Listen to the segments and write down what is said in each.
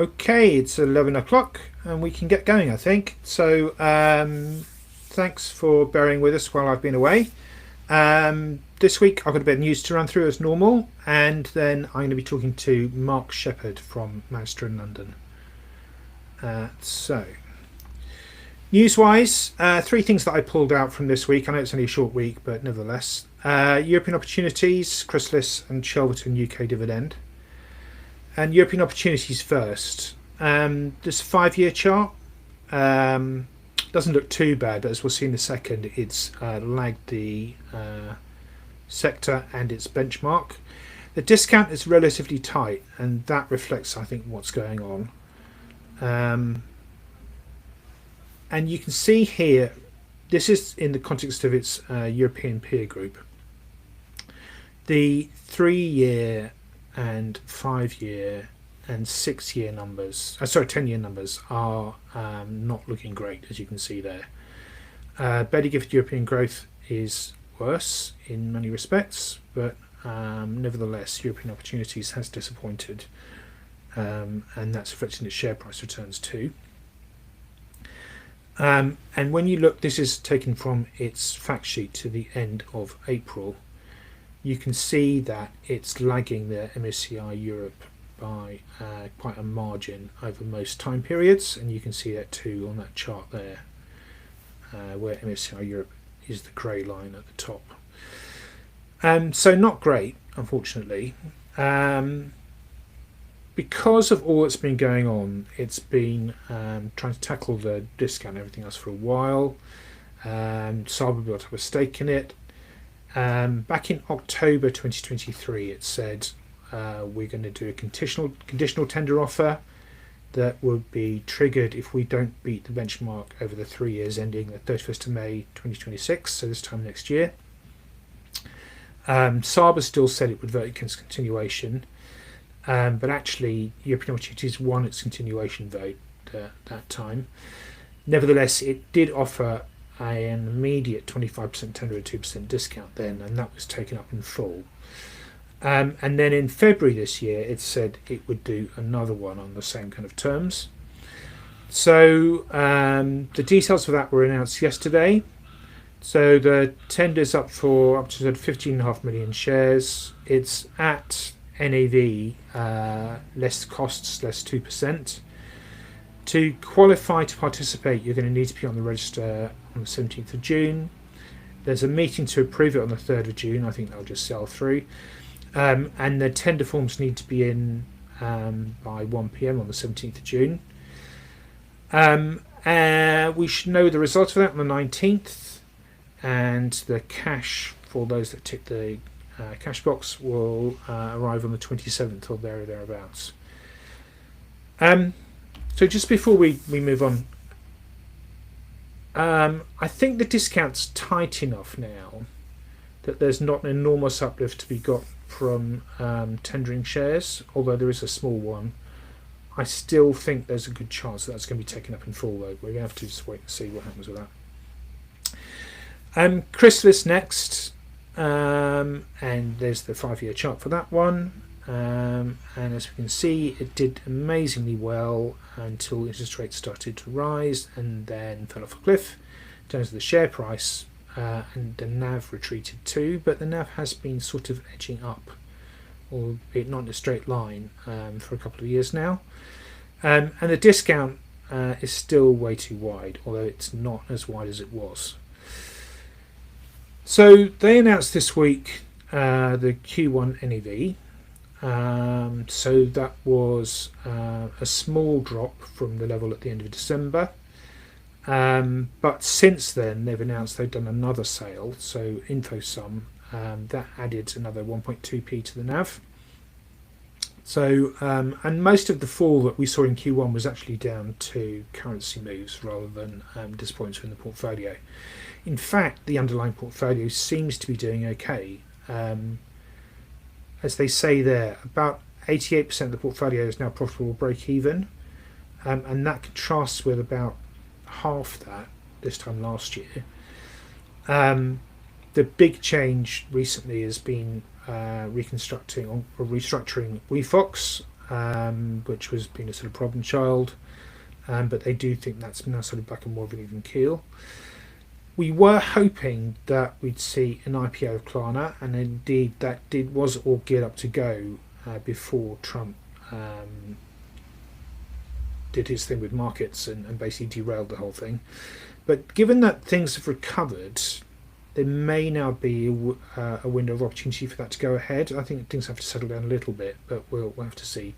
Okay, it's 11 o'clock and we can get going, I think. So, thanks for bearing with us while I've been away. This week I've got a bit of news to run through as normal, and then I'm going to be talking to Mark Sheppard from Manchester and London. So, news-wise, three things that I pulled out from this week. I know it's only a short week, but nevertheless. European opportunities, Chrysalis and Chelverton UK dividend. And European opportunities first. This 5-year chart doesn't look too bad, but as we'll see in a second, it's lagged the sector and its benchmark. The discount is relatively tight, and that reflects, I think, what's going on. And you can see here, this is in the context of its European peer group. The 3-year and 5-year and 6-year numbers, 10-year numbers are not looking great, as you can see there. Better Gift European growth is worse in many respects, but nevertheless, European opportunities has disappointed, and that's affecting its share price returns too. And when you look, this is taken from its fact sheet to the end of April. You can see that it's lagging the MSCI Europe by quite a margin over most time periods, and you can see that too on that chart there, where MSCI Europe is the grey line at the top. So not great, unfortunately. Because of all that's been going on, it's been trying to tackle the discount and everything else for a while. Saab built up a stake in it. Back in October 2023, it said we're going to do a conditional tender offer that would be triggered if we don't beat the benchmark over the 3 years ending the 31st of May 2026, so this time next year. Saab has still said it would vote against continuation, but actually European Opportunities won its continuation vote at that time. Nevertheless, it did offer an immediate 25% tender at 2% discount then, and that was taken up in full. And then in February this year, it said it would do another one on the same kind of terms. So the details for that were announced yesterday. So the tender's up to 15.5 million shares. It's at NAV, less costs, less 2%. To qualify to participate, you're going to need to be on the register on the 17th of June. There's a meeting to approve it on the 3rd of June. I think they'll just sell through. And the tender forms need to be in by 1 p.m. on the 17th of June. We should know the results of that on the 19th. And the cash, for those that tick the cash box, will arrive on the 27th or thereabouts. So just before we move on, I think the discount's tight enough now that there's not an enormous uplift to be got from tendering shares, although there is a small one. I still think there's a good chance that that's going to be taken up in full, though. We're going to have to just wait and see what happens with that. Chrysalis next, and there's the 5-year chart for that one. And as we can see, it did amazingly well until interest rates started to rise and then fell off a cliff in terms of the share price, and the NAV retreated too, but the NAV has been sort of edging up, albeit not in a straight line, for a couple of years now. And the discount is still way too wide, although it's not as wide as it was. So they announced this week the Q1 NAV. So that was a small drop from the level at the end of December, but since then they've announced they've done another sale, so InfoSum, that added another 1.2p to the NAV. So and most of the fall that we saw in Q1 was actually down to currency moves rather than disappointments in the portfolio. In fact, the underlying portfolio seems to be doing okay. As they say there, about 88% of the portfolio is now profitable break even, and that contrasts with about half that this time last year. The big change recently has been restructuring WeFox, which was being a sort of problem child. But they do think that's now sort of back on more of an even keel. We were hoping that we'd see an IPO of Klarna, and indeed that was all geared up to go before Trump did his thing with markets and basically derailed the whole thing. But given that things have recovered, there may now be a window of opportunity for that to go ahead. I think things have to settle down a little bit, but we'll have to see.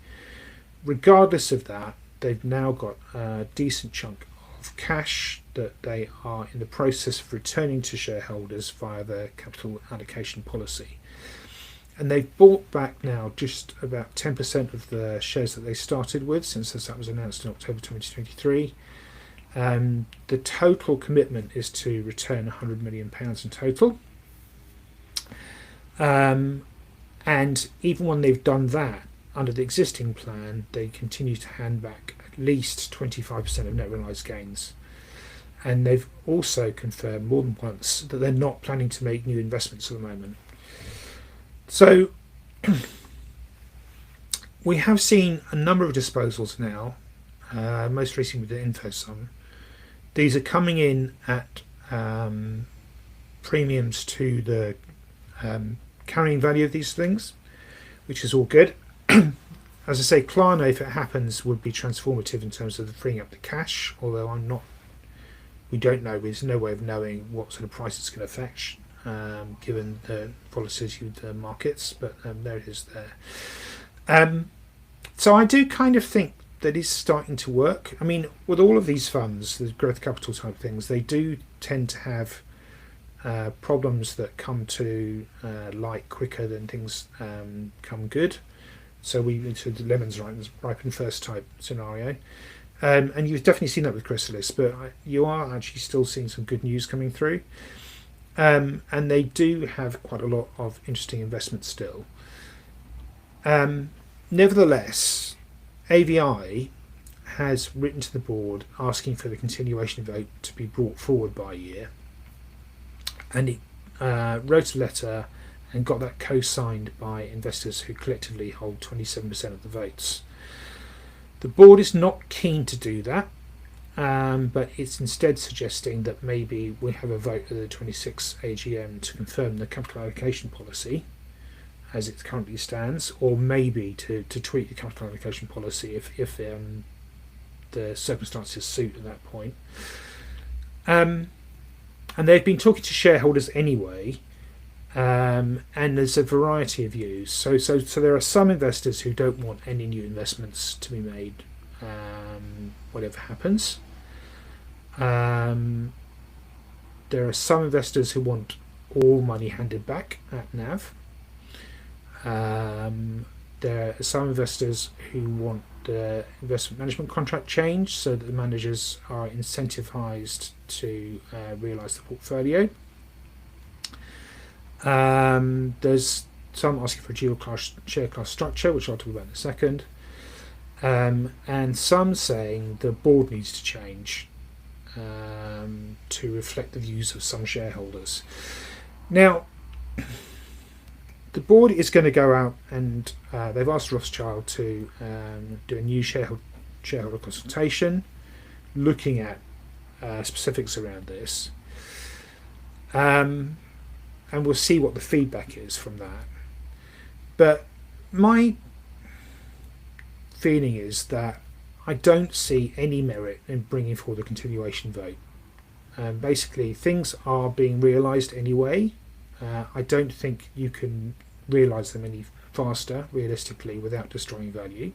Regardless of that, they've now got a decent chunk of cash that they are in the process of returning to shareholders via their capital allocation policy. And they've bought back now just about 10% of the shares that they started with since that was announced in October 2023. The total commitment is to return £100 million in total. And even when they've done that, under the existing plan, they continue to hand back at least 25% of net realised gains. And they've also confirmed more than once that they're not planning to make new investments at the moment. So we have seen a number of disposals now, most recently with the InfoSum. These are coming in at premiums to the carrying value of these things, which is all good. As I say, Klarna, if it happens, would be transformative in terms of freeing up the cash, although we don't know, there's no way of knowing what sort of price it's going to fetch, given the volatility of the markets, but there it is there. So I do kind of think that is starting to work. I mean, with all of these funds, the growth capital type things, they do tend to have problems that come to light quicker than things come good. So we into the lemons ripen first type scenario. And you've definitely seen that with Chrysalis, but you are actually still seeing some good news coming through. And they do have quite a lot of interesting investments still. Nevertheless, AVI has written to the board asking for the continuation vote to be brought forward by a year. And it wrote a letter and got that co-signed by investors who collectively hold 27% of the votes. The board is not keen to do that, but it's instead suggesting that maybe we have a vote at the 26th AGM to confirm the capital allocation policy as it currently stands, or maybe to tweak the capital allocation policy if the circumstances suit at that point. And they've been talking to shareholders anyway, and there's a variety of views. So there are some investors who don't want any new investments to be made, whatever happens. There are some investors who want all money handed back at NAV. There are some investors who want the investment management contract changed so that the managers are incentivized to realise the portfolio. There's some asking for a dual class share class structure, which I'll talk about in a second, and some saying the board needs to change to reflect the views of some shareholders. Now, the board is going to go out and they've asked Rothschild to do a new shareholder consultation looking at specifics around this. And we'll see what the feedback is from that. But my feeling is that I don't see any merit in bringing forward a continuation vote. Basically, things are being realised anyway. I don't think you can realise them any faster, realistically, without destroying value.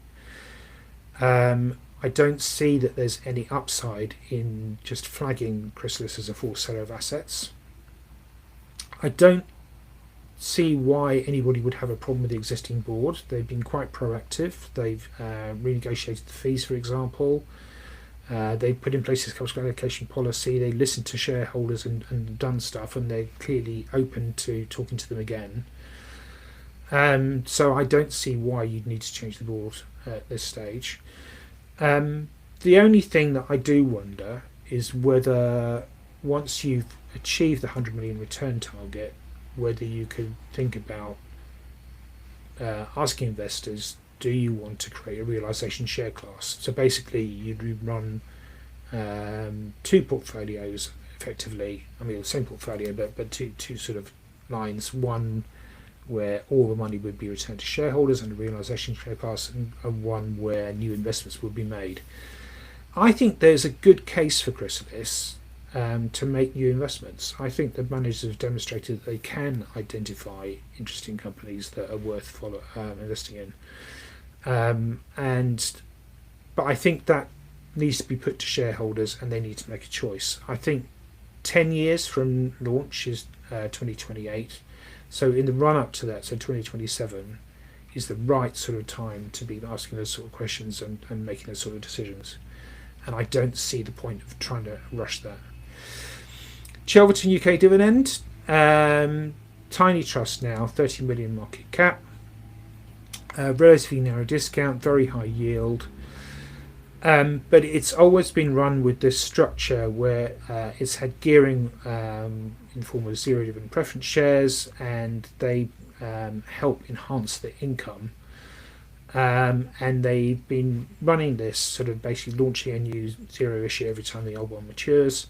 I don't see that there's any upside in just flagging Chrysalis as a forced seller of assets. I don't see why anybody would have a problem with the existing board. They've been quite proactive. They've renegotiated the fees, for example. They've put in place this capital allocation policy. They listened to shareholders and done stuff, and they're clearly open to talking to them again. So I don't see why you'd need to change the board at this stage. The only thing that I do wonder is whether once you've achieved the 100 million return target, whether you could think about asking investors do you want to create a realisation share class? So basically, you'd run two portfolios effectively. I mean, the same portfolio, but two sort of lines. One where all the money would be returned to shareholders and a realisation share class, and one where new investments would be made. I think there's a good case for Chrysalis to make new investments. I think the managers have demonstrated that they can identify interesting companies that are worth investing in. But I think that needs to be put to shareholders, and they need to make a choice. I think 10 years from launch is 2028. So in the run up to that, so 2027 is the right sort of time to be asking those sort of questions and making those sort of decisions. And I don't see the point of trying to rush that. Chelverton UK dividend, tiny trust now, 30 million market cap, relatively narrow discount, very high yield. But it's always been run with this structure where it's had gearing in the form of zero dividend preference shares, and they help enhance the income. And they've been running this sort of basically launching a new zero issue every time the old one matures.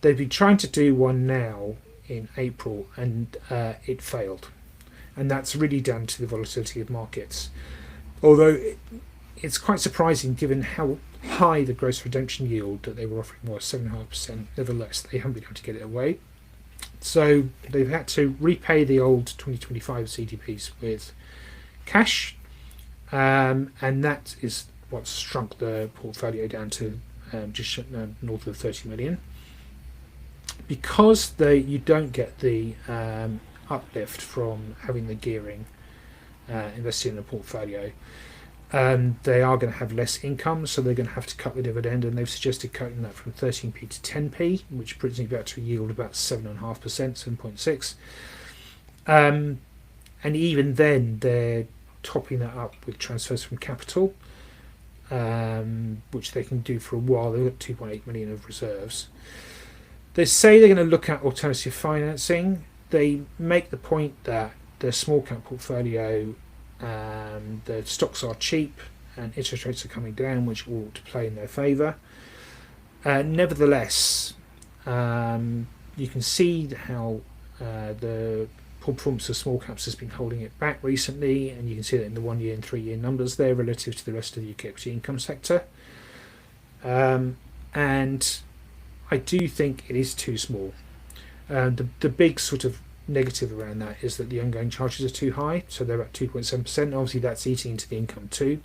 They've been trying to do one now in April, and it failed. And that's really down to the volatility of markets. Although it's quite surprising given how high the gross redemption yield that they were offering was, 7.5%. Nevertheless, they haven't been able to get it away. So they've had to repay the old 2025 CDPs with cash, and that is what's shrunk the portfolio down to just north of 30 million. Because you don't get the uplift from having the gearing invested in a portfolio, they are going to have less income, so they're going to have to cut the dividend, and they've suggested cutting that from 13p to 10p, which brings me back to a yield of about 7.5%, 7.6. And even then, they're topping that up with transfers from capital, which they can do for a while. They've got 2.8 million of reserves. They say they're going to look at alternative financing. They make the point that the small cap portfolio, the stocks are cheap and interest rates are coming down, which ought to play in their favour. Nevertheless, you can see how the performance of small caps has been holding it back recently, and you can see that in the 1 year and 3 year numbers there relative to the rest of the UK equity income sector. And I do think it is too small. The big sort of negative around that is that the ongoing charges are too high, so they're at 2.7%. Obviously, that's eating into the income too.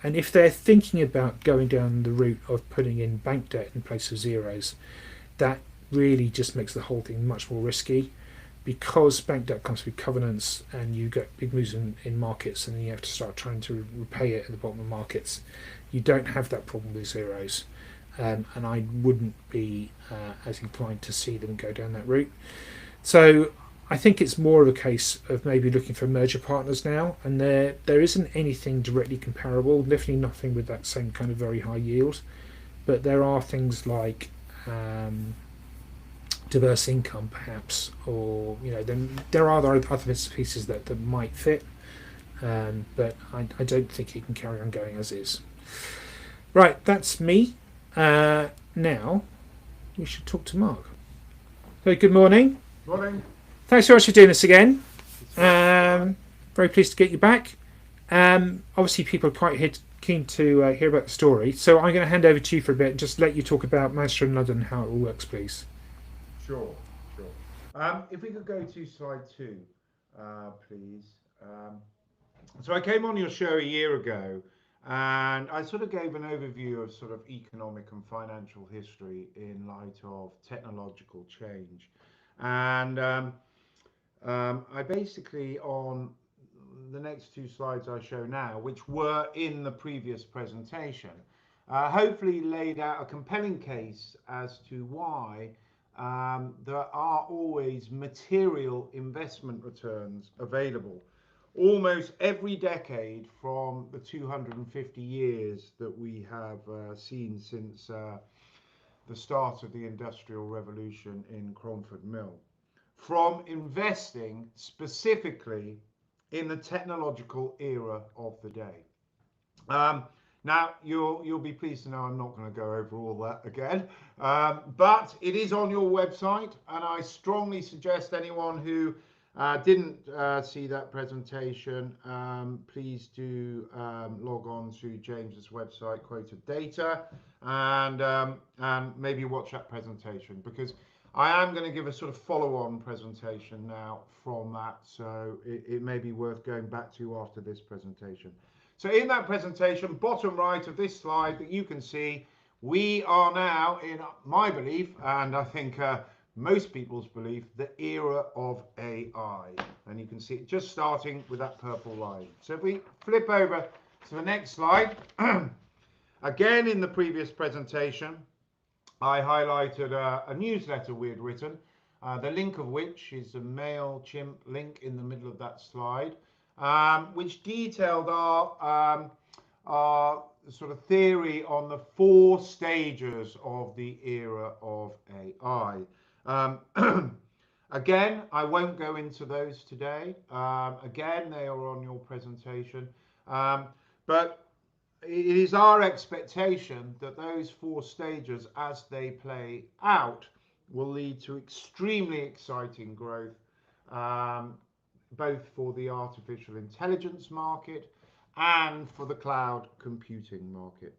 And if they're thinking about going down the route of putting in bank debt in place of zeros, that really just makes the whole thing much more risky, because bank debt comes with covenants, and you get big moves in markets, and then you have to start trying to repay it at the bottom of markets. You don't have that problem with zeros. And I wouldn't be as inclined to see them go down that route. So I think it's more of a case of maybe looking for merger partners now, and there isn't anything directly comparable, definitely nothing with that same kind of very high yield, but there are things like diverse income perhaps, or then there are other bits and pieces that might fit, but I don't think it can carry on going as is. Right, that's me. Now we should talk to Mark. So good morning. Morning. Thanks so much for doing this again. Very pleased to get you back. Obviously people are quite keen to hear about the story, so I'm going to hand over to you for a bit and just let you talk about Manchester and London and how it all works, please. Sure. If we could go to slide 2, please. So I came on your show a year ago, and I sort of gave an overview of sort of economic and financial history in light of technological change. And I basically, on the next 2 slides I show now, which were in the previous presentation, hopefully laid out a compelling case as to why there are always material investment returns available almost every decade from the 250 years that we have seen since the start of the Industrial Revolution in Cromford Mill. From investing specifically in the technological era of the day. Now, you'll be pleased to know I'm not going to go over all that again, but it is on your website, and I strongly suggest anyone who didn't see that presentation, please do log on to James's website, Quoted Data, and maybe watch that presentation, because I am going to give a sort of follow-on presentation now from that, so it may be worth going back to after this presentation. So in that presentation, bottom right of this slide that you can see, we are now, in my belief, and I think most people's belief, the era of AI. And you can see it just starting with that purple line. So if we flip over to the next slide, again in the previous presentation, I highlighted a newsletter we had written, the link of which is a MailChimp link in the middle of that slide. Which detailed our sort of theory on the 4 stages of the era of AI. Again, I won't go into those today. Again, they are on your presentation. But it is our expectation that those 4 stages, as they play out, will lead to extremely exciting growth, both for the artificial intelligence market and for the cloud computing market,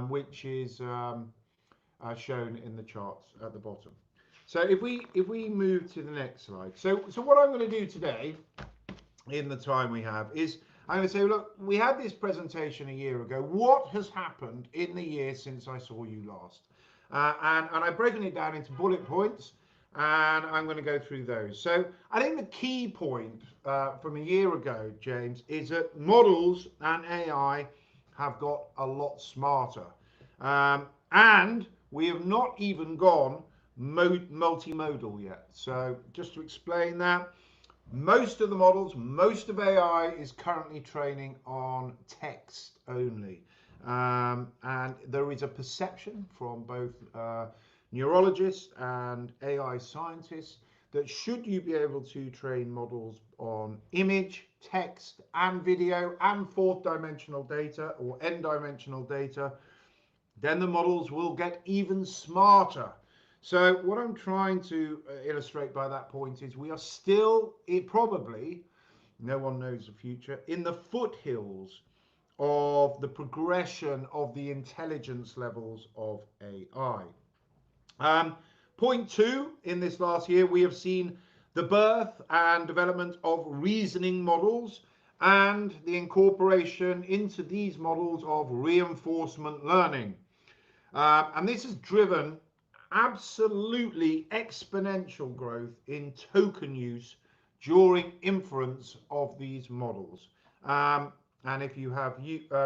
which is shown in the charts at the bottom. So if we move to the next slide. So what I'm going to do today, in the time we have, is I'm going to say, look, we had this presentation a year ago. What has happened in the year since I saw you last? And I've broken it down into bullet points, and I'm going to go through those. So I think the key point from a year ago, James, is that models and AI have got a lot smarter. And we have not even gone multimodal yet. So just to explain that, most of the models, most of AI is currently training on text only. And there is a perception from both neurologists and AI scientists that should you be able to train models on image, text, and video, and 4th dimensional data or n-dimensional data, then the models will get even smarter. So what I'm trying to illustrate by that point is we are still, probably, no one knows the future, in the foothills of the progression of the intelligence levels of AI. Point 2, in this last year, we have seen the birth and development of reasoning models and the incorporation into these models of reinforcement learning. And this has driven absolutely exponential growth in token use during inference of these models. And if you have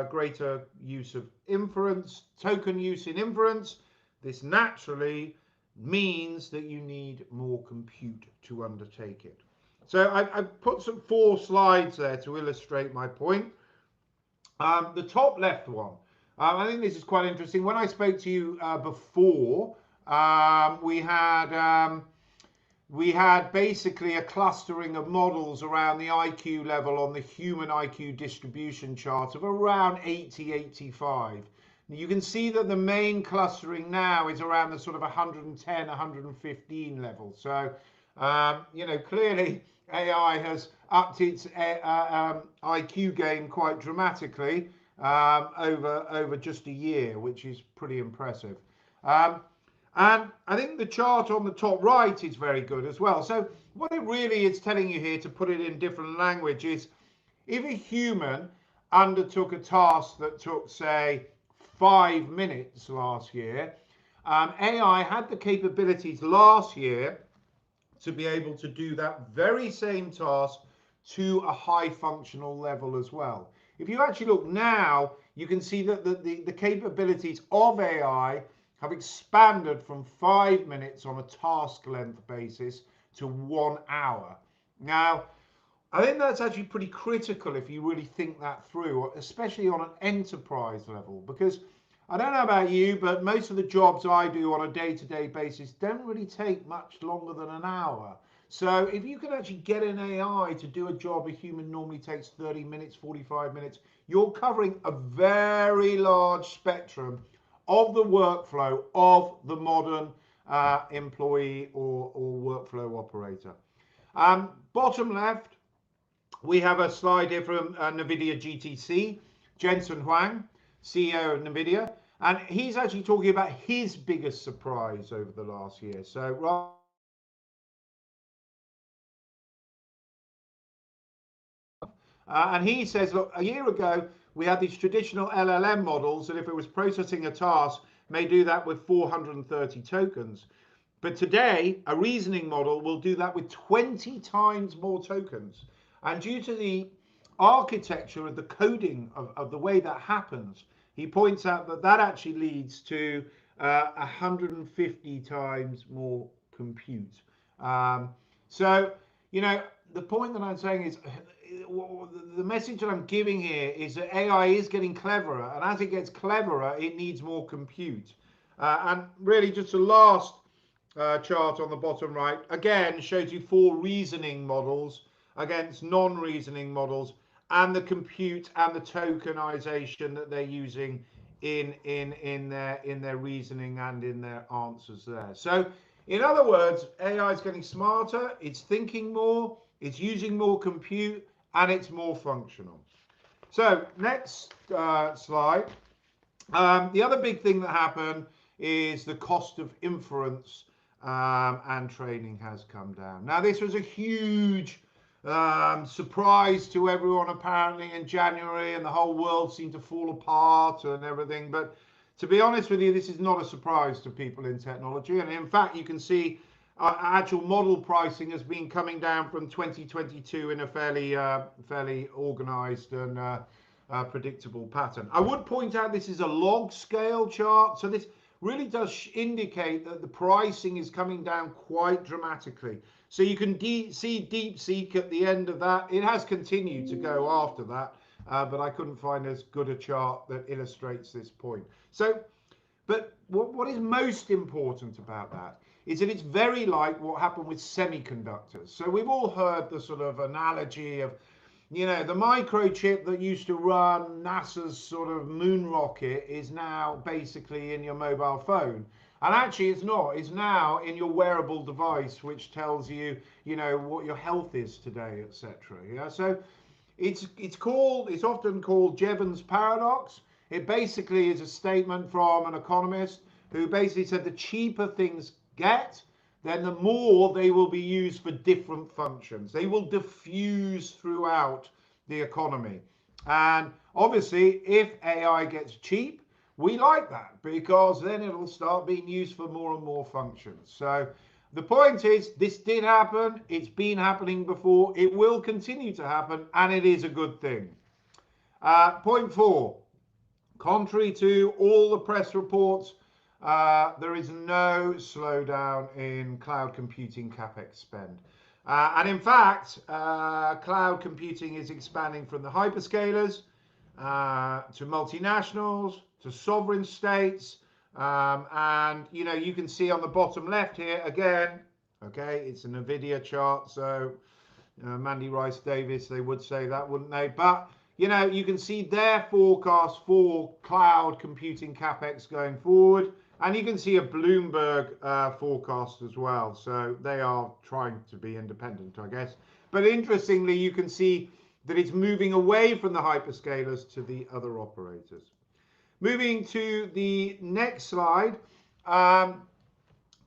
greater use of inference, token use in inference, this naturally means that you need more compute to undertake it. So I've put some 4 slides there to illustrate my point. The top left one, I think this is quite interesting. When I spoke to you before, we had basically a clustering of models around the IQ level on the human IQ distribution chart of around 80, 85. You can see that the main clustering now is around the sort of 110, 115 level. So, clearly AI has upped its IQ game quite dramatically over just a year, which is pretty impressive. And I think the chart on the top right is very good as well. So what it really is telling you here, to put it in different language, is if a human undertook a task that took, say, 5 minutes last year, AI had the capabilities last year to be able to do that very same task to a high functional level as well. If you actually look now, you can see that the capabilities of AI have expanded from 5 minutes on a task length basis to 1 hour. Now, I think that's actually pretty critical if you really think that through, especially on an enterprise level, because I don't know about you, but most of the jobs I do on a day-to-day basis don't really take much longer than an hour. So if you can actually get an AI to do a job a human normally takes 30 minutes, 45 minutes, you're covering a very large spectrum of the workflow of the modern employee or workflow operator. Bottom left, we have a slide here from NVIDIA GTC, Jensen Huang, CEO of NVIDIA, and he's actually talking about his biggest surprise over the last year. So and he says, look, a year ago, we had these traditional LLM models that if it was processing a task, may do that with 430 tokens. But today, a reasoning model will do that with 20 times more tokens. And due to the architecture of the coding of the way that happens, he points out that that actually leads to 150 times more compute. So, you know, the point that I'm saying is the message that I'm giving here is that AI is getting cleverer, and as it gets cleverer, it needs more compute. And really, just the last chart on the bottom right again shows you 4 reasoning models against non-reasoning models, and the compute and the tokenization that they're using in their reasoning and in their answers there. So in other words, AI is getting smarter, it's thinking more, it's using more compute, and it's more functional. So next slide. The other big thing that happened is the cost of inference and training has come down. Now, this was a huge surprise to everyone apparently in January, and the whole world seemed to fall apart and everything. But to be honest with you, this is not a surprise to people in technology. And in fact, you can see actual model pricing has been coming down from 2022 in a fairly organized and predictable pattern. I would point out this is a log scale chart, so this really does indicate that the pricing is coming down quite dramatically. So you can see DeepSeek at the end of that. It has continued to go after that, but I couldn't find as good a chart that illustrates this point. So, but what is most important about that is that it's very like what happened with semiconductors. So we've all heard the sort of analogy of, you know, the microchip that used to run NASA's sort of moon rocket is now basically in your mobile phone. And actually it's not. It's now in your wearable device, which tells you, you know, what your health is today, etc. Yeah. So it's often called Jevons paradox. It basically is a statement from an economist who basically said the cheaper things get, then the more they will be used for different functions. They will diffuse throughout the economy. And obviously, if AI gets cheap, we like that, because then it'll start being used for more and more functions. So the point is, this did happen, it's been happening before, it will continue to happen, and it is a good thing. Point 4, contrary to all the press reports, there is no slowdown in cloud computing capex spend. And in fact, cloud computing is expanding from the hyperscalers to multinationals, to sovereign states. And, you know, you can see on the bottom left here, again, okay, it's an NVIDIA chart. So Mandy Rice Davis, they would say that, wouldn't they? But, you know, you can see their forecast for cloud computing capex going forward. And you can see a Bloomberg forecast as well. So they are trying to be independent, I guess. But interestingly, you can see that it's moving away from the hyperscalers to the other operators. Moving to the next slide.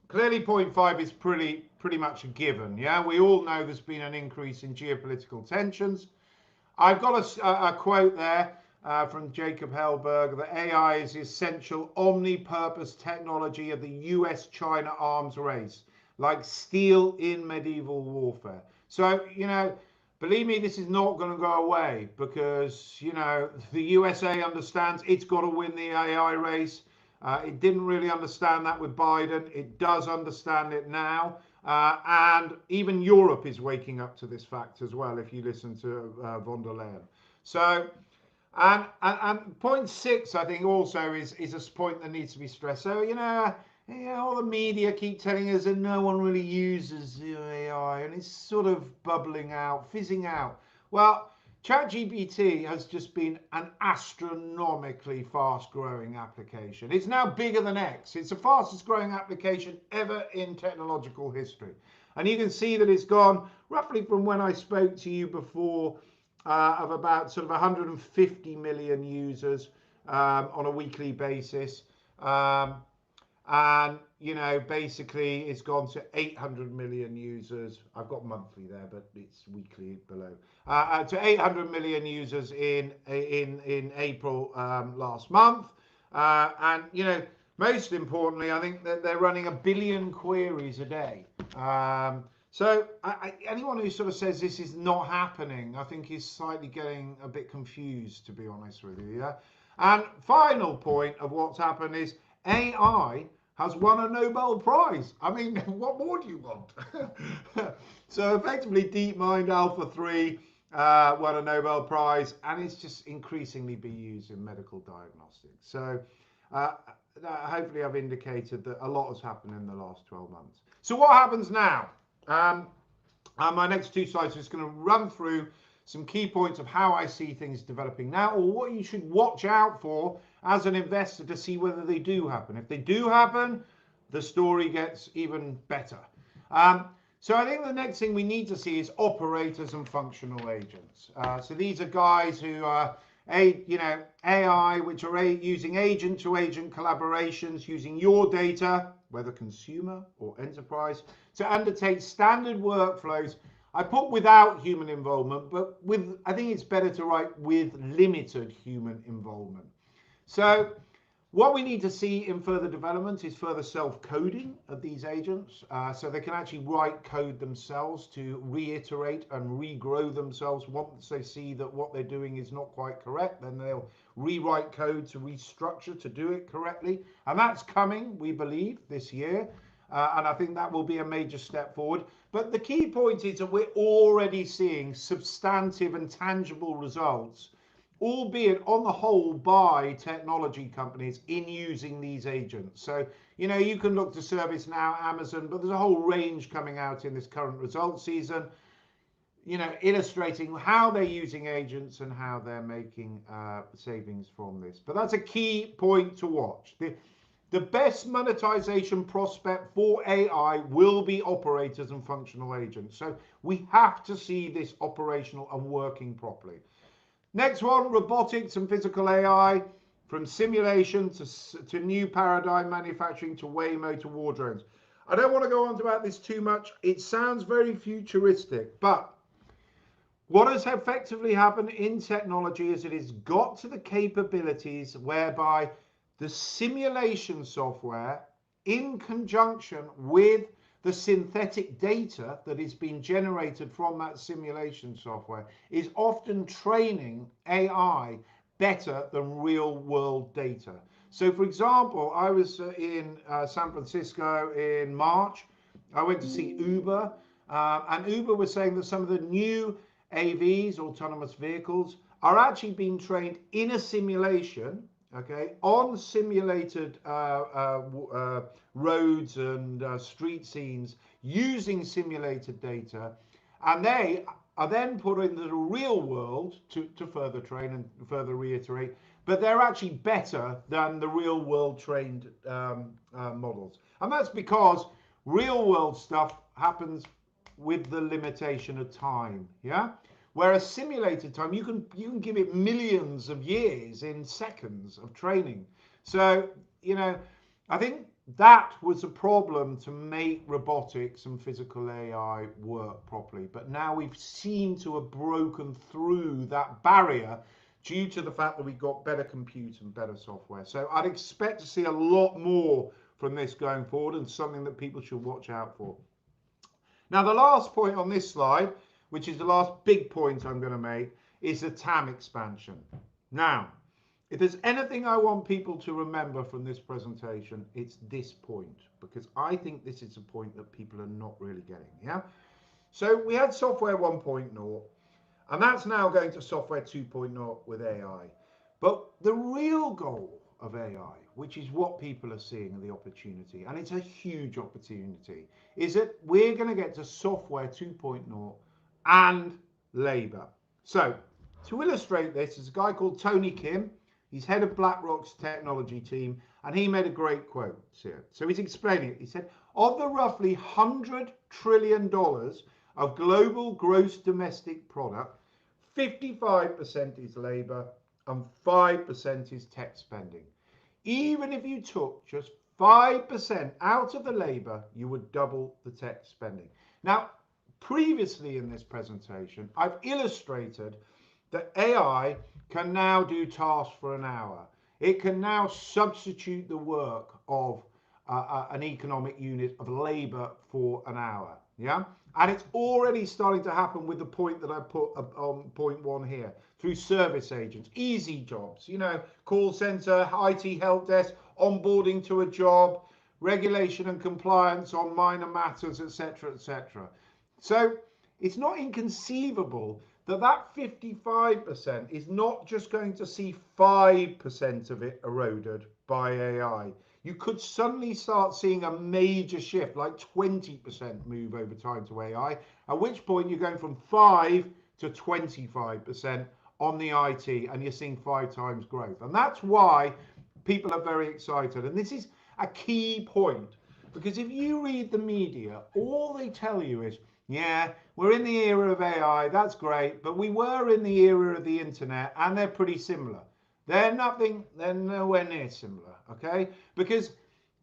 Clearly, point 5 is pretty much a given. Yeah, we all know there's been an increase in geopolitical tensions. I've got a quote there from Jacob Hellberg that AI is the essential omni-purpose technology of the US-China arms race, like steel in medieval warfare. So, you know, believe me, this is not going to go away, because, you know, the USA understands it's got to win the AI race. It didn't really understand that with Biden. It does understand it now. And even Europe is waking up to this fact as well, if you listen to von der Leyen. So, and point 6, I think, also is a point that needs to be stressed. So, you know, all the media keep telling us that no one really uses AI, and it's sort of bubbling out, fizzing out. Well, ChatGPT has just been an astronomically fast-growing application. It's now bigger than X. It's the fastest-growing application ever in technological history. And you can see that it's gone roughly from when I spoke to you before of about sort of 150 million users on a weekly basis. And basically it's gone to 800 million users. I've got monthly there, but it's weekly below. To 800 million users in April last month. And most importantly, I think that they're running 1 billion queries a day. So anyone who sort of says this is not happening, I think is slightly getting a bit confused, to be honest with you. Yeah. And final point of what's happened is AI has won a Nobel Prize. I mean, what more do you want? So effectively, DeepMind Alpha 3 won a Nobel Prize, and it's just increasingly being used in medical diagnostics. So hopefully I've indicated that a lot has happened in the last 12 months. So what happens now? My next two slides are just going to run through some key points of how I see things developing now, or what you should watch out for as an investor to see whether they do happen. If they do happen, the story gets even better. So I think the next thing we need to see is operators and functional agents. So these are guys who are AI, which are using agent-to-agent collaborations, using your data, whether consumer or enterprise, to undertake standard workflows. I put without human involvement, but I think it's better to write with limited human involvement. So what we need to see in further development is further self-coding of these agents, so they can actually write code themselves to reiterate and regrow themselves. Once they see that what they're doing is not quite correct, then they'll rewrite code to restructure to do it correctly. And that's coming, we believe, this year. And I think that will be a major step forward. But the key point is that we're already seeing substantive and tangible results, albeit on the whole by technology companies in using these agents. So, you can look to ServiceNow, Amazon, but there's a whole range coming out in this current results season, illustrating how they're using agents and how they're making savings from this. But that's a key point to watch. The best monetization prospect for AI will be operators and functional agents. So we have to see this operational and working properly. Next one, robotics and physical AI, from simulation to new paradigm manufacturing to Waymo to war drones. I don't want to go on about this too much. It sounds very futuristic, but what has effectively happened in technology is it has got to the capabilities whereby the simulation software, in conjunction with the synthetic data that is being generated from that simulation software, is often training AI better than real world data. So for example, I was in San Francisco in March. I went to see Uber, and Uber was saying that some of the new AVs, autonomous vehicles, are actually being trained in a simulation, okay, on simulated roads and street scenes using simulated data, and they are then put into the real world to further train and further reiterate, but they're actually better than the real world trained models. And that's because real world stuff happens with the limitation of time, yeah? Whereas simulated time, you can give it millions of years in seconds of training. So, I think that was a problem to make robotics and physical AI work properly. But now we've seemed to have broken through that barrier due to the fact that we've got better compute and better software. So I'd expect to see a lot more from this going forward, and something that people should watch out for. Now, the last point on this slide, which is the last big point I'm going to make, is the TAM expansion. Now, if there's anything I want people to remember from this presentation, it's this point, because I think this is a point that people are not really getting, yeah? So we had software 1.0, and that's now going to software 2.0 with AI. But the real goal of AI, which is what people are seeing as the opportunity, and it's a huge opportunity, is that we're going to get to software 2.0 and labour. So to illustrate this, there's a guy called Tony Kim. He's head of BlackRock's technology team, and he made a great quote here. So he's explaining it. He said, of the roughly $100 trillion of global gross domestic product, 55% is labour and 5% is tech spending. Even if you took just 5% out of the labour, you would double the tech spending. Now, previously in this presentation, I've illustrated that AI can now do tasks for an hour. It can now substitute the work of an economic unit of labour for an hour. Yeah, and it's already starting to happen with the point that I put on point 1 here, through service agents, easy jobs, you know, call centre, IT help desk, onboarding to a job, regulation and compliance on minor matters, etc., etc. So it's not inconceivable that that 55% is not just going to see 5% of it eroded by AI. You could suddenly start seeing a major shift, like 20% move over time to AI, at which point you're going from 5 to 25% on the IT, and you're seeing 5 times growth. And that's why people are very excited. And this is a key point, because if you read the media, all they tell you is, yeah, we're in the era of AI, that's great, but we were in the era of the internet, and they're pretty similar. They're nowhere near similar, okay? Because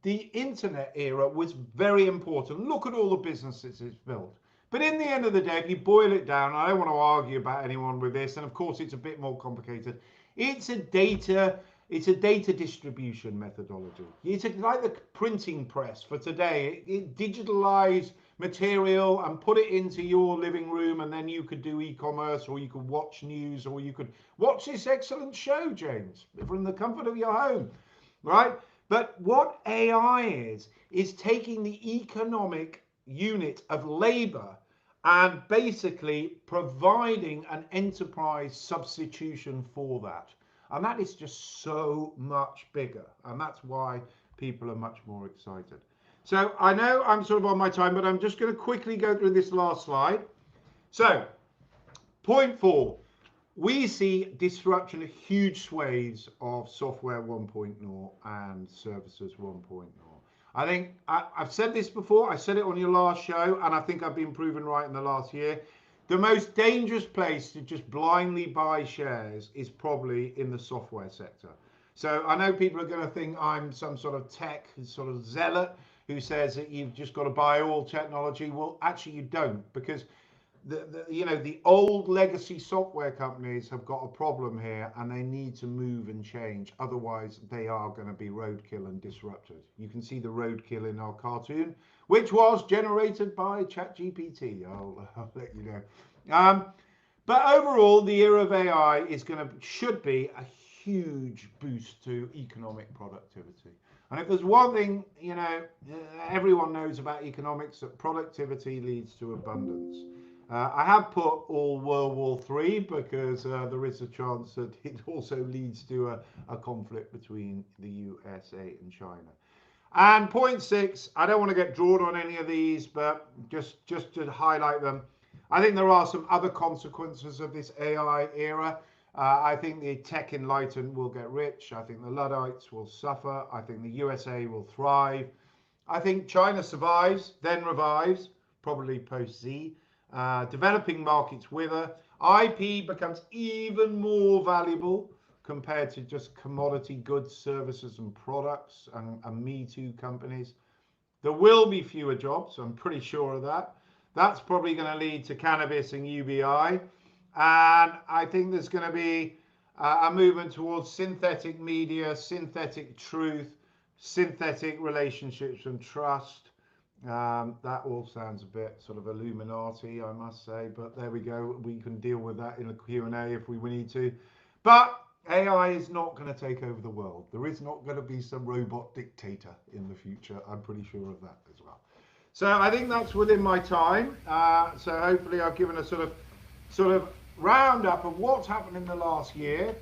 the internet era was very important. Look at all the businesses it's built. But in the end of the day, if you boil it down, I don't want to argue about anyone with this, and of course it's a bit more complicated. It's a data distribution methodology. It's like the printing press for today. It digitalized material and put it into your living room, and then you could do e-commerce, or you could watch news, or you could watch this excellent show, James, from the comfort of your home, right? But what AI is taking the economic unit of labor and basically providing an enterprise substitution for that. And that is just so much bigger, and that's why people are much more excited. So I know I'm sort of on my time, but I'm just going to quickly go through this last slide. So point 4, we see disruption of huge swathes of software 1.0 and services 1.0. I think I've said this before, I said it on your last show, and I think I've been proven right in the last year. The most dangerous place to just blindly buy shares is probably in the software sector. So I know people are going to think I'm some sort of tech sort of zealot who says that you've just got to buy all technology. Well, actually you don't, because the old legacy software companies have got a problem here, and they need to move and change. Otherwise, they are going to be roadkill and disrupted. You can see the roadkill in our cartoon, which was generated by ChatGPT. I'll let you know. But overall, the era of AI should be a huge boost to economic productivity. And if there's one thing, everyone knows about economics, that productivity leads to abundance. I have put all World War III because there is a chance that it also leads to a conflict between the USA and China. And point 6, I don't want to get drawn on any of these, but just to highlight them, I think there are some other consequences of this AI era. I think the tech enlightened will get rich. I think the Luddites will suffer. I think the USA will thrive. I think China survives, then revives, probably post-Z. Developing markets wither. IP becomes even more valuable compared to just commodity goods, services and products and Me Too companies. There will be fewer jobs, I'm pretty sure of that. That's probably going to lead to cannabis and UBI. And I think there's going to be a movement towards synthetic media, synthetic truth, synthetic relationships and trust. That all sounds a bit sort of Illuminati, I must say, but there we go. We can deal with that in a Q&A if we need to. But AI is not going to take over the world. There is not going to be some robot dictator in the future. I'm pretty sure of that as well. So I think that's within my time. So hopefully I've given a sort of roundup of what's happened in the last year.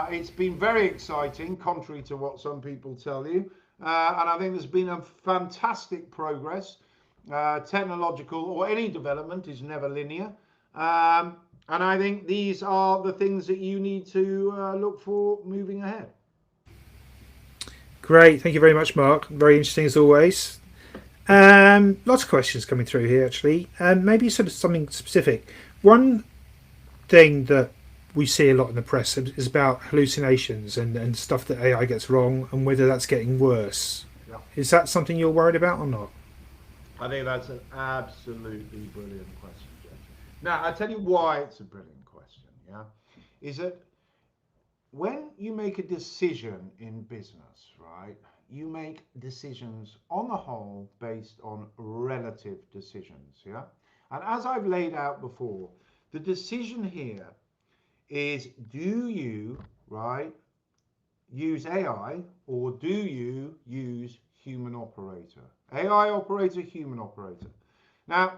It's been very exciting, contrary to what some people tell you. And I think there's been a fantastic progress. Technological or any development is never linear. And I think these are the things that you need to look for moving ahead. Great, thank you very much, Mark. Very interesting as always. Lots of questions coming through here, actually. Maybe sort of something specific. One thing that we see a lot in the press is about hallucinations and stuff that AI gets wrong and whether that's getting worse. Yeah. Is that something you're worried about or not? I think that's an absolutely brilliant question, James. Now, I'll tell you why it's a brilliant question, yeah? Is that when you make a decision in business, right, you make decisions on the whole based on relative decisions, yeah? And as I've laid out before, the decision here is, do you, right, use AI or do you use human operator? AI operator, human operator. Now,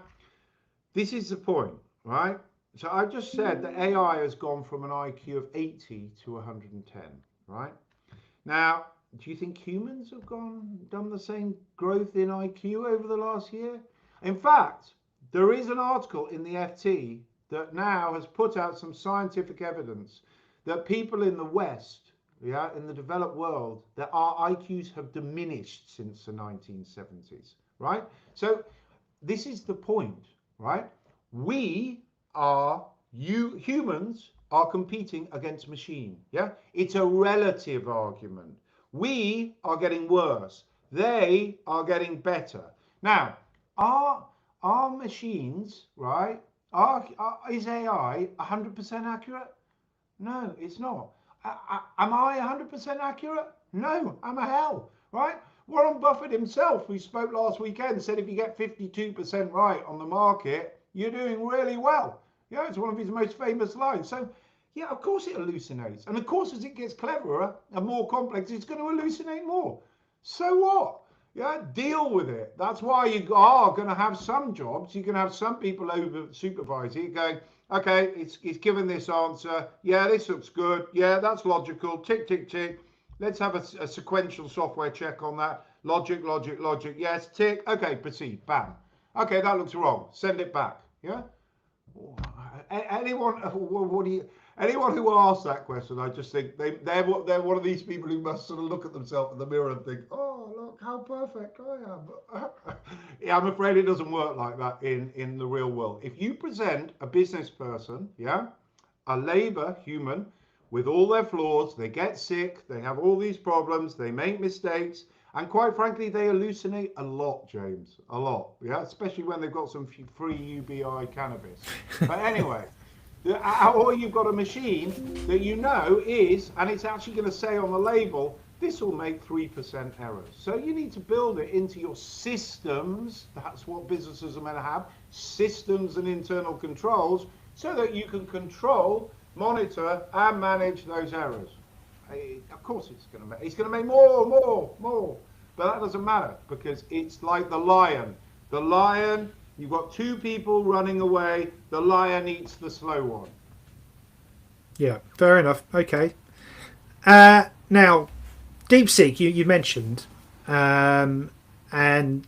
this is the point, right? So I just said that AI has gone from an IQ of 80 to 110, right? Now, do you think humans have done the same growth in IQ over the last year? In fact, there is an article in the FT that now has put out some scientific evidence that people in the West, yeah, in the developed world, that our IQs have diminished since the 1970s, right? So this is the point, right? Humans are competing against machine, yeah? It's a relative argument. We are getting worse. They are getting better. Now, are machines, right? Is AI 100% accurate? No, it's not. Am I 100% accurate? No, I'm a hell, right? Warren Buffett himself, who spoke last weekend, said if you get 52% right on the market, you're doing really well. Yeah, it's one of his most famous lines. So, yeah, of course it hallucinates. And of course, as it gets cleverer and more complex, it's going to hallucinate more. So what? Yeah, deal with it. That's why you are going to have some jobs. You can have some people over supervising it going, okay, it's given this answer. Yeah, this looks good. Yeah, that's logical. Tick, tick, tick. Let's have a sequential software check on that. Logic, logic, logic. Yes, tick. Okay, proceed. Bam. Okay, that looks wrong. Send it back. Yeah. Anyone who asks that question, I just think they're one of these people who must sort of look at themselves in the mirror and think, oh, look how perfect I am. Yeah, I'm afraid it doesn't work like that in the real world. If you present a business person, yeah, a labor human with all their flaws, they get sick, they have all these problems, they make mistakes, and quite frankly, they hallucinate a lot, James, a lot, yeah, especially when they've got some free UBI cannabis. But anyway, or you've got a machine that you know is, and it's actually going to say on the label, this will make 3% errors. So you need to build it into your systems. That's what businesses are meant to have, systems and internal controls, so that you can control, monitor, and manage those errors. Of course it's going to make more, but that doesn't matter because it's like the lion. The lion, you've got two people running away, the lion eats the slow one. Yeah, fair enough. Okay. Now, DeepSeek, you mentioned, and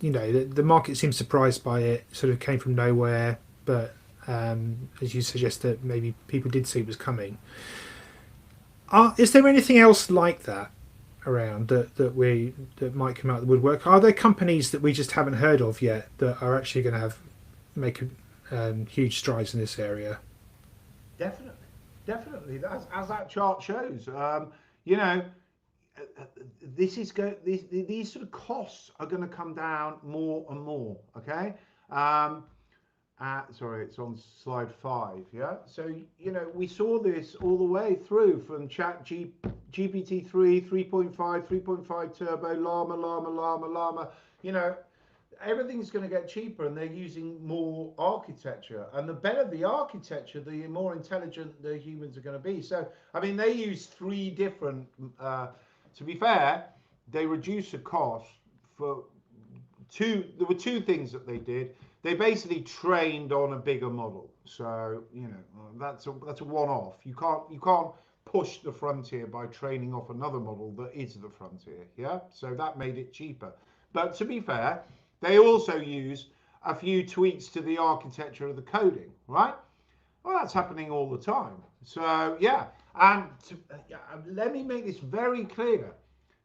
you know the market seems surprised by it. Sort of came from nowhere, but as you suggest that maybe people did see it was coming. Is there anything else like that around that might come out of the woodwork? Are there companies that we just haven't heard of yet that are actually going to make huge strides in this area? Definitely. As that chart shows, you know, these sort of costs are going to come down more and more. Okay. Sorry, it's on slide 5, yeah? So, you know, we saw this all the way through from GPT-3, 3.5, 3.5 Turbo, Llama, you know, everything's going to get cheaper and they're using more architecture. And the better the architecture, the more intelligent the humans are going to be. So, I mean, they use 3 different, to be fair, they reduced the cost for there were 2 things that they did. They basically trained on a bigger model, so you know that's a one-off. You can't pushed the frontier by training off another model that is the frontier. Yeah, so that made it cheaper. But to be fair, they also use a few tweaks to the architecture of the coding, right? Well, that's happening all the time. So yeah, and let me make this very clear.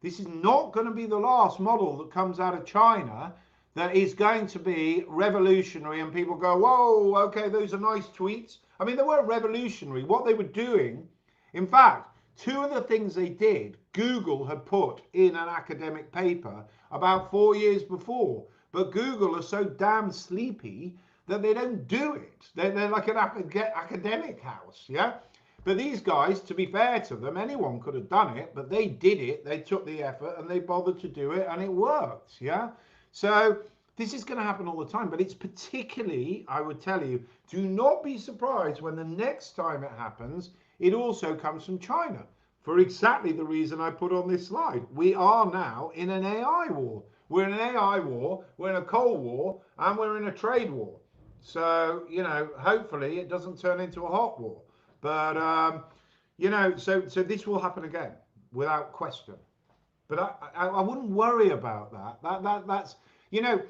This is not going to be the last model that comes out of China that is going to be revolutionary and people go, whoa, okay, those are nice tweets. I mean, they weren't revolutionary. What they were doing, in fact, two of the things they did, Google had put in an academic paper about 4 years before. But Google are so damn sleepy that they don't do it. They're like an academic house, yeah? But these guys, to be fair to them, anyone could have done it, but they did it. They took the effort and they bothered to do it, and it worked, yeah? So this is going to happen all the time, but it's particularly, I would tell you, do not be surprised when the next time it happens, it also comes from China, for exactly the reason I put on this slide. We are now in an AI war. We're in an AI war, we're in a Cold War, and we're in a trade war. So, you know, hopefully it doesn't turn into a hot war. But, you know, so this will happen again, without question. But I wouldn't worry about that. That's, you know,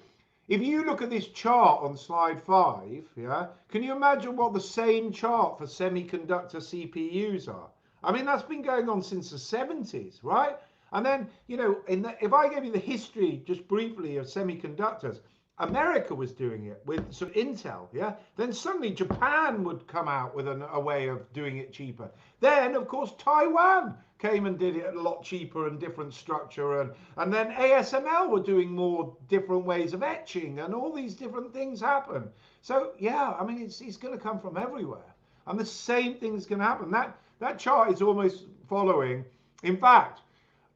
if you look at this chart on slide 5, yeah, can you imagine what the same chart for semiconductor CPUs are? I mean, that's been going on since the 70s, right? And then, you know, if I gave you the history just briefly of semiconductors, America was doing it with sort of Intel, yeah? Then suddenly Japan would come out with a way of doing it cheaper. Then, of course, Taiwan came and did it a lot cheaper and different structure. And then ASML were doing more different ways of etching, and all these different things happen. So, yeah, I mean, it's going to come from everywhere. And the same thing's going to happen. That chart is almost following. In fact,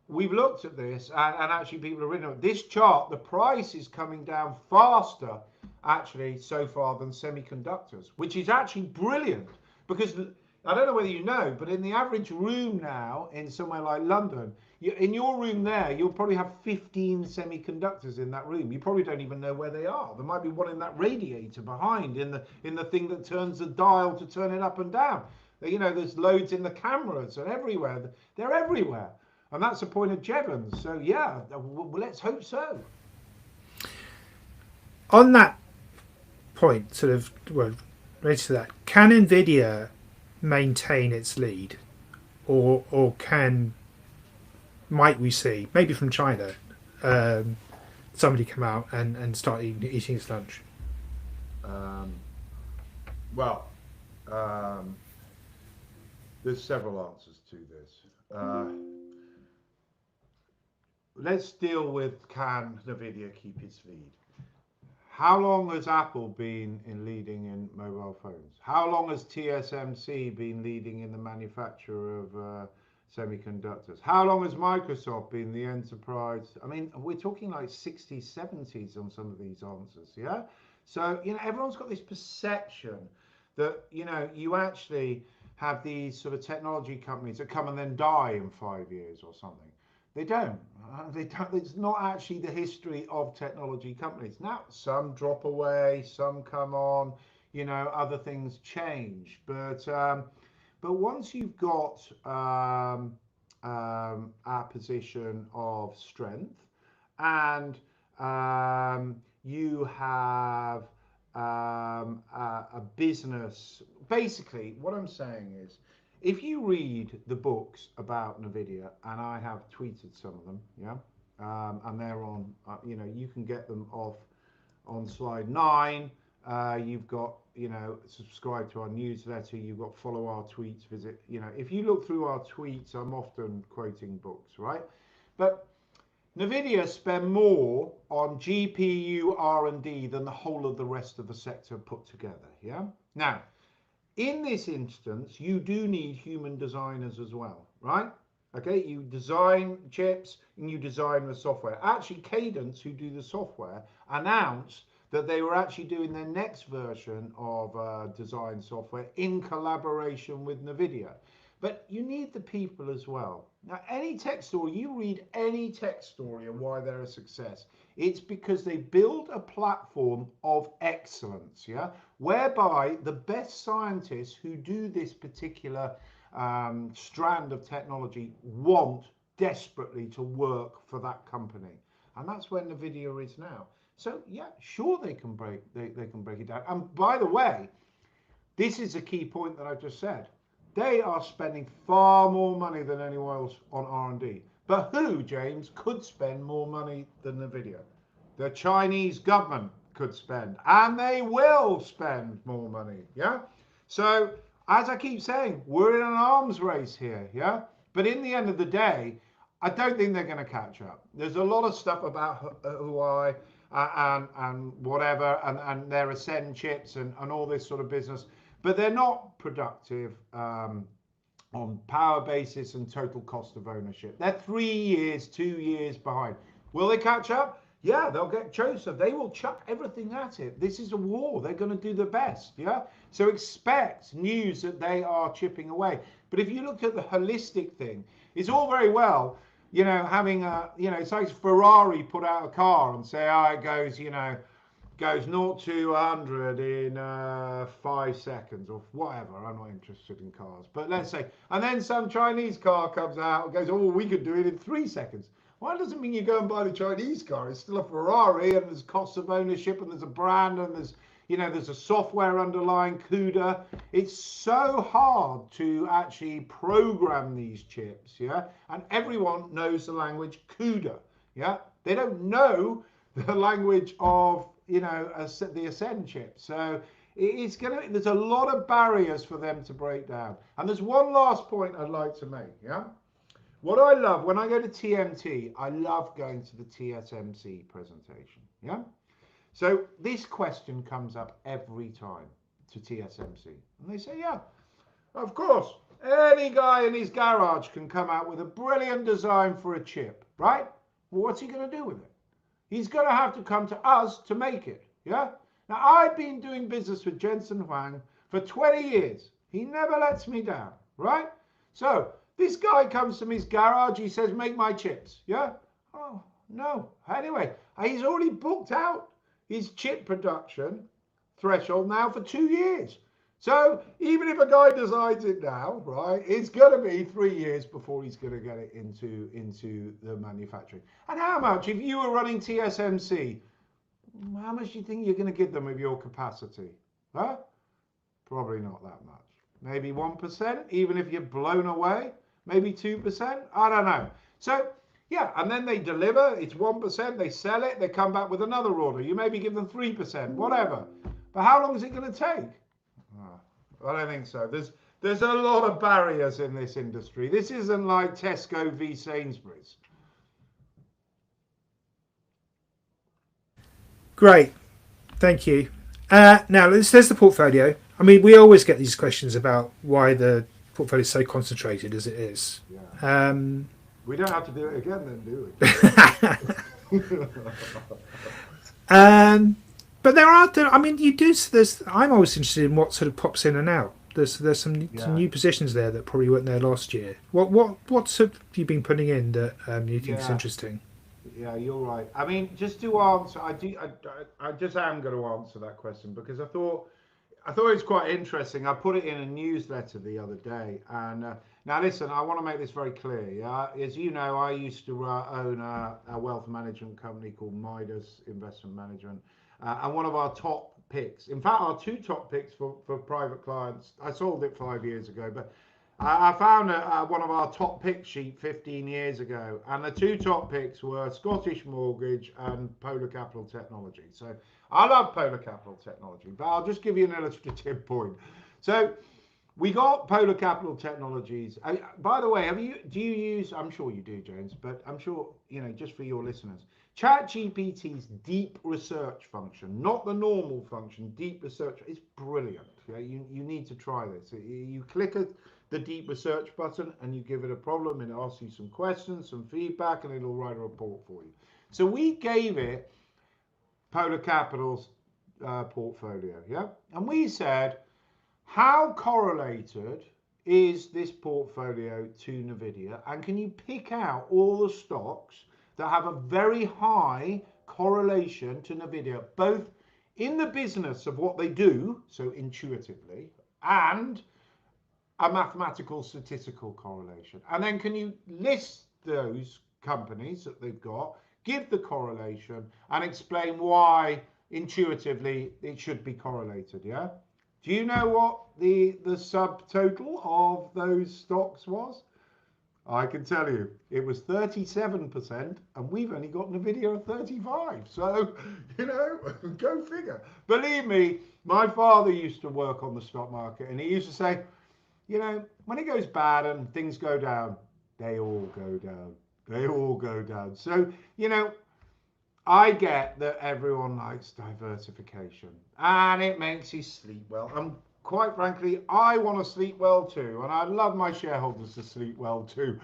we've looked at this, and actually people have written it. This chart, the price is coming down faster, actually, so far than semiconductors, which is actually brilliant. Because I don't know whether you know, but in the average room now, in somewhere like London, in your room there, you'll probably have 15 semiconductors in that room. You probably don't even know where they are. There might be one in that radiator behind, in the thing that turns the dial to turn it up and down. You know, there's loads in the cameras and everywhere. They're everywhere. And that's the point of Jevons. So, yeah, well, let's hope so. On that point, sort of, well, related to that, can NVIDIA maintain its lead? Or might we see, maybe from China, somebody come out and start eating its lunch? There's several answers to this. Let's deal with, can NVIDIA keep its lead? How long has Apple been leading in mobile phones? How long has TSMC been leading in the manufacture of semiconductors? How long has Microsoft been the enterprise? I mean, we're talking like 60s, 70s on some of these answers, yeah? So, you know, everyone's got this perception that, you know, you actually have these sort of technology companies that come and then die in 5 years or something. They don't. It's not actually the history of technology companies. Now, some drop away, some come on, you know, other things change. But once you've got a position of strength, and you have a business, basically what I'm saying is, if you read the books about NVIDIA, and I have tweeted some of them, yeah, and they're on, you know, you can get them off on slide 9. You've got, you know, subscribe to our newsletter. You've got follow our tweets, visit, you know, if you look through our tweets, I'm often quoting books, right? But NVIDIA spend more on GPU R&D than the whole of the rest of the sector put together, yeah? Now, in this instance, you do need human designers as well, right? Okay, you design chips and you design the software. Actually, Cadence, who do the software, announced that they were actually doing their next version of design software in collaboration with NVIDIA. But you need the people as well. Now, any tech story, you read any tech story and why they're a success, it's because they build a platform of excellence, yeah, whereby the best scientists who do this particular strand of technology want desperately to work for that company. And that's where NVIDIA is now. So yeah, sure, they can break it down. And by the way, this is a key point that I just said. They are spending far more money than anyone else on R&D. But who, James, could spend more money than NVIDIA? The Chinese government could spend, and they will spend more money, yeah? So, as I keep saying, we're in an arms race here, yeah? But in the end of the day, I don't think they're going to catch up. There's a lot of stuff about Huawei and whatever, and their Ascend chips and all this sort of business, but they're not productive on power basis and total cost of ownership. They're 3 years, 2 years behind. Will they catch up? Yeah, they'll get Joseph. They will chuck everything at it. This is a war. They're going to do the best, yeah? So expect news that they are chipping away. But if you look at the holistic thing, it's all very well, you know, having a, you know, it's like Ferrari put out a car and say, oh, it goes, you know, goes 0 to 100 in 5 seconds or whatever. I'm not interested in cars, but let's say, and then some Chinese car comes out and goes, oh, we could do it in 3 seconds. Well, that doesn't mean you go and buy the Chinese car. It's still a Ferrari, and there's costs of ownership, and there's a brand, and there's, you know, there's a software underlying CUDA. It's so hard to actually program these chips, yeah? And everyone knows the language CUDA, yeah? They don't know the language of, you know, the Ascend chip. So it's gonna, there's a lot of barriers for them to break down. And there's one last point I'd like to make, yeah? What I love, when I go to TMT, I love going to the TSMC presentation, yeah? So this question comes up every time to TSMC. And they say, yeah, of course, any guy in his garage can come out with a brilliant design for a chip, right? Well, what's he going to do with it? He's going to have to come to us to make it, yeah? Now, I've been doing business with Jensen Huang for 20 years. He never lets me down, right? So this guy comes to his garage, he says, make my chips, yeah? Oh, no. Anyway, he's already booked out his chip production threshold now for 2 years. So even if a guy decides it now, right, it's going to be 3 years before he's going to get it into the manufacturing. And how much, if you were running TSMC, how much do you think you're going to give them of your capacity? Huh? Probably not that much. Maybe 1%, even if you're blown away. Maybe 2%. I don't know. So yeah, and then they deliver. It's 1%. They sell it. They come back with another order. You maybe give them 3%, whatever. But how long is it going to take? I don't think so. There's a lot of barriers in this industry. This isn't like Tesco v Sainsbury's. Great, thank you. Now there's the portfolio. I mean, we always get these questions about why the portfolio is so concentrated as it is. Yeah. We don't have to do it again then, do we? But there are, I mean, you do. I'm always interested in what sort of pops in and out. There's some new positions there that probably weren't there last year. What have you been putting in that you think is interesting? Yeah, you're right. I mean, just to answer, I just am going to answer that question because I thought it was quite interesting. I put it in a newsletter the other day, and now listen, I want to make this very clear. Yeah, as you know, I used to own a wealth management company called Midas Investment Management, and one of our top picks, in fact, our 2 top picks for private clients. I sold it 5 years ago, but I found one of our top pick sheet 15 years ago, and the 2 top picks were Scottish Mortgage and Polar Capital Technology. So I love Polar Capital Technology, but I'll just give you an illustrative point. So we got Polar Capital Technologies. By the way, do you use, I'm sure you do, James, but I'm sure, you know, just for your listeners, ChatGPT's deep research function, not the normal function, deep research, is brilliant. Yeah? You need to try this. You click the deep research button and you give it a problem, and it asks you some questions, some feedback, and it'll write a report for you. So we gave it Polar Capital's portfolio, yeah? And we said, how correlated is this portfolio to NVIDIA? And can you pick out all the stocks that have a very high correlation to NVIDIA, both in the business of what they do, so intuitively, and a mathematical statistical correlation. And then can you list those companies that they've got, give the correlation, and explain why intuitively it should be correlated, yeah? Do you know what the subtotal of those stocks was? I can tell you, it was 37%, and we've only got a video of 35. So, go figure. Believe me, my father used to work on the stock market, and he used to say, when it goes bad and things go down, they all go down. They all go down. So, I get that everyone likes diversification, and it makes you sleep well. And quite frankly, I want to sleep well too, and I'd love my shareholders to sleep well too.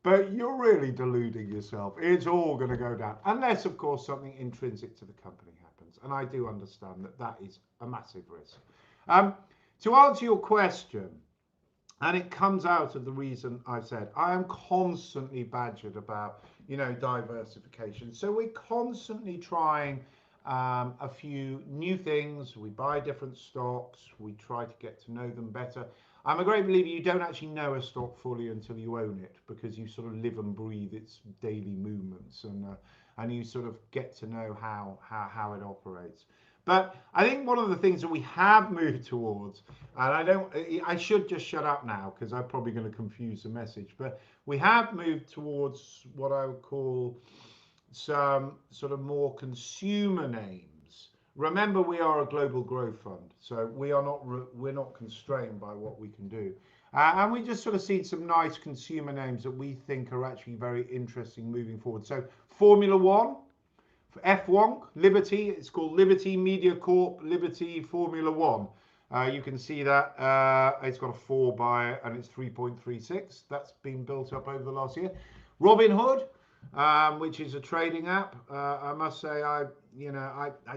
But you're really deluding yourself. It's all going to go down, unless, of course, something intrinsic to the company happens. And I do understand that that is a massive risk. To answer your question, and it comes out of the reason I said, I am constantly badgered about, diversification. So we're constantly trying a few new things. We buy different stocks. We try to get to know them better. I'm a great believer you don't actually know a stock fully until you own it, because you sort of live and breathe its daily movements, and you sort of get to know how it operates. But I think one of the things that we have moved towards, and I should just shut up now because I'm probably going to confuse the message, but we have moved towards what I would call some sort of more consumer names. Remember, we are a global growth fund, so we're not constrained by what we can do. And we just sort of seen some nice consumer names that we think are actually very interesting moving forward. So Formula One, F1, Liberty, it's called Liberty Media Corp, Liberty Formula One. You can see that it's got a 4 by it and it's 3.36. That's been built up over the last year. Robinhood, which is a trading app. I must say, I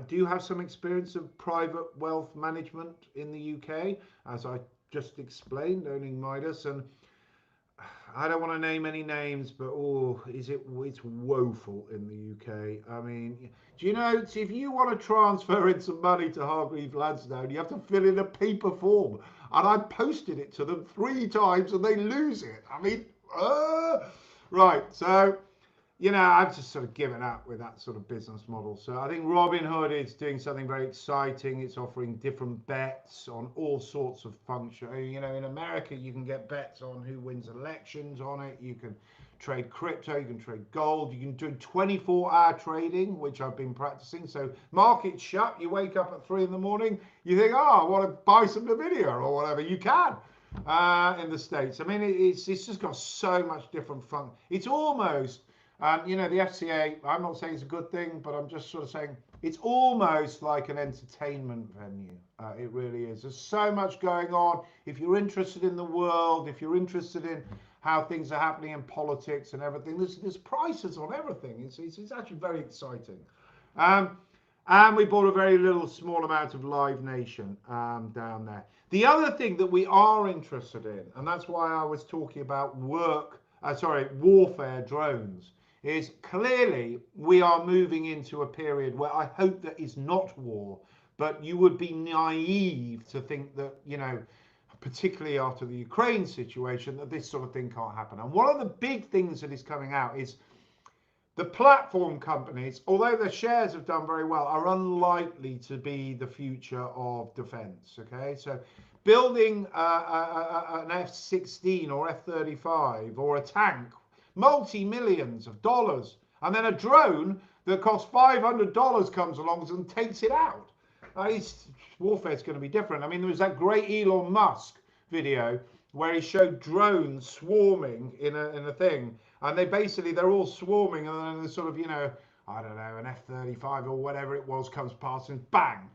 do have some experience of private wealth management in the UK, as I just explained, owning Midas, and I don't want to name any names, but it's woeful in the UK. I mean, do you know, if you want to transfer in some money to Hargreaves Lansdown, you have to fill in a paper form, and I posted it to them 3 times and they lose it. I mean, right, so I've just sort of given up with that sort of business model. So I think Robinhood is doing something very exciting. It's offering different bets on all sorts of functions. In America, you can get bets on who wins elections on it. You can trade crypto, you can trade gold, you can do 24-hour trading, which I've been practicing. So market's shut, you wake up at 3 in the morning, you think, I want to buy some Nvidia or whatever. You can in the States. I mean, it's just got so much different fun. It's almost... the FCA, I'm not saying it's a good thing, but I'm just sort of saying it's almost like an entertainment venue. It really is. There's so much going on. If you're interested in the world, if you're interested in how things are happening in politics and everything, there's prices on everything. It's actually very exciting. And we bought a very small amount of Live Nation down there. The other thing that we are interested in, and that's why I was talking about warfare drones, is clearly we are moving into a period where I hope that is not war, but you would be naive to think that, particularly after the Ukraine situation, that this sort of thing can't happen. And one of the big things that is coming out is the platform companies, although their shares have done very well, are unlikely to be the future of defense. Okay, so building an F-16 or F-35 or a tank, multi-millions of dollars, and then a drone that costs $500 comes along and takes it out. Warfare is going to be different. I mean, there was that great Elon Musk video where he showed drones swarming in a thing, and they're all swarming, and then there's sort of, I don't know, an F-35 or whatever it was comes past and bang,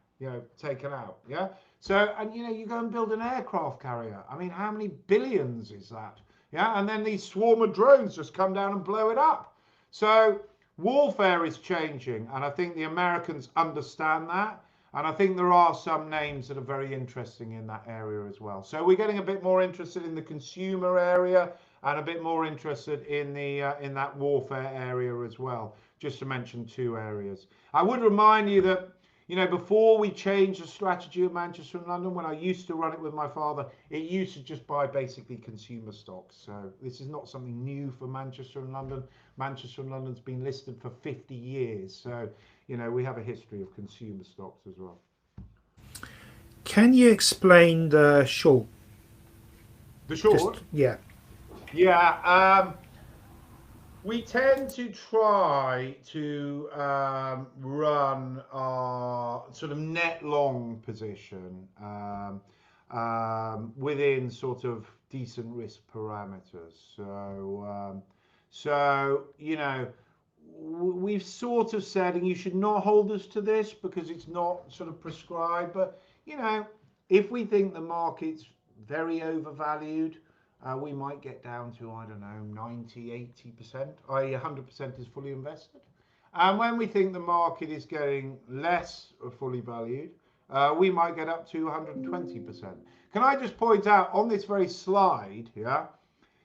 taken out. Yeah. So, and you go and build an aircraft carrier. I mean, how many billions is that? Yeah, and then these swarm of drones just come down and blow it up. So warfare is changing, and I think the Americans understand that. And I think there are some names that are very interesting in that area as well. So we're getting a bit more interested in the consumer area and a bit more interested in in that warfare area as well, just to mention 2 areas. I would remind you that, You know, before we changed the strategy of Manchester and London, when I used to run it with my father, it used to just buy basically consumer stocks. So this is not something new for Manchester and London. Manchester and London's been listed for 50 years. So, you know, we have a history of consumer stocks as well. Can you explain the short? The short? Yeah. Yeah. We tend to try to run our sort of net long position within sort of decent risk parameters. So you know, we've sort of said, and you should not hold us to this because it's not sort of prescribed, but you know, if we think the market's very overvalued, we might get down to, I don't know, 90, 80%, i.e. 100% is fully invested. And when we think the market is getting less fully valued, we might get up to 120%. Can I just point out on this very slide here,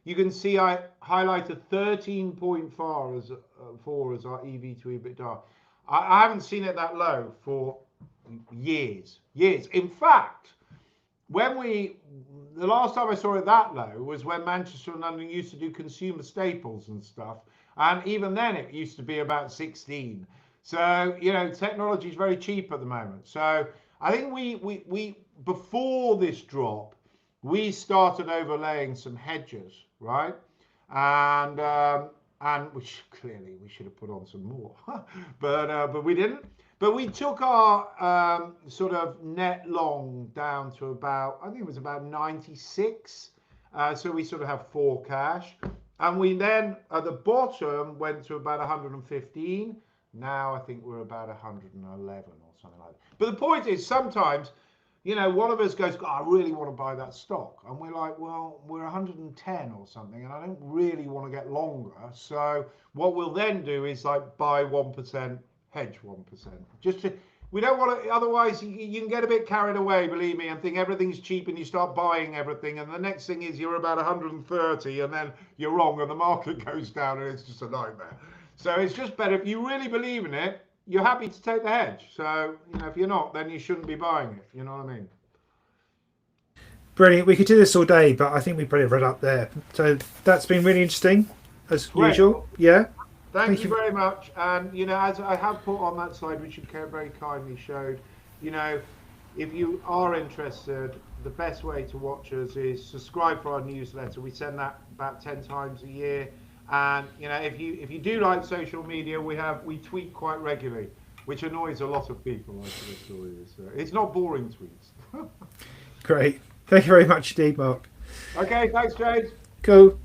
you can see I highlighted 13.4 as our EV to EBITDA. I haven't seen it that low for years. In fact, the last time I saw it that low was when Manchester and London used to do consumer staples and stuff, and even then it used to be about 16. So you know, technology is very cheap at the moment. So I think we before this drop, we started overlaying some hedges, right? And which clearly we should have put on some more, but we didn't. But we took our sort of net long down to about, I think it was about 96. So we sort of have 4 cash. And we then, at the bottom, went to about 115. Now I think we're about 111 or something like that. But the point is, sometimes, you know, one of us goes, I really want to buy that stock. And we're like, well, we're 110 or something, and I don't really want to get longer. So what we'll then do is like buy 1%, hedge 1%. We don't want to, otherwise you can get a bit carried away, believe me, and think everything's cheap and you start buying everything, and the next thing is you're about 130 and then you're wrong and the market goes down and it's just a nightmare. So it's just better, if you really believe in it, you're happy to take the hedge. So, you know, if you're not, then you shouldn't be buying it. You know what I mean? Brilliant. We could do this all day, but I think we probably read up there. So that's been really interesting, as usual. Yeah. Thank you very much. And, you know, as I have put on that slide, which you very kindly showed, you know, if you are interested, the best way to watch us is subscribe for our newsletter. We send that about 10 times a year. And, you know, if you do like social media, we tweet quite regularly, which annoys a lot of people, I should assure you. So it's not boring tweets. Great. Thank you very much indeed, Mark. Okay, thanks, James. Cool.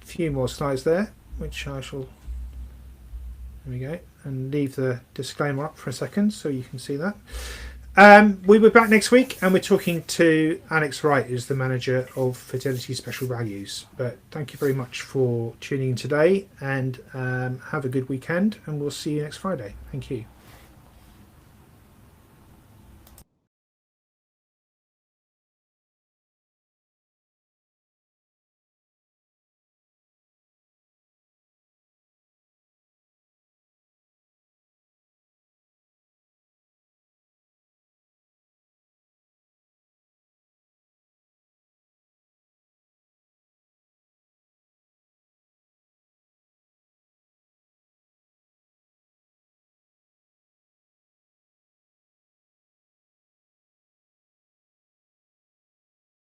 Few more slides there, which I shall, there we go, and leave the disclaimer up for a second so you can see that. We'll be back next week, and we're talking to Alex Wright, who's the manager of Fidelity Special Values. But thank you very much for tuning in today, and have a good weekend, and we'll see you next Friday. Thank you.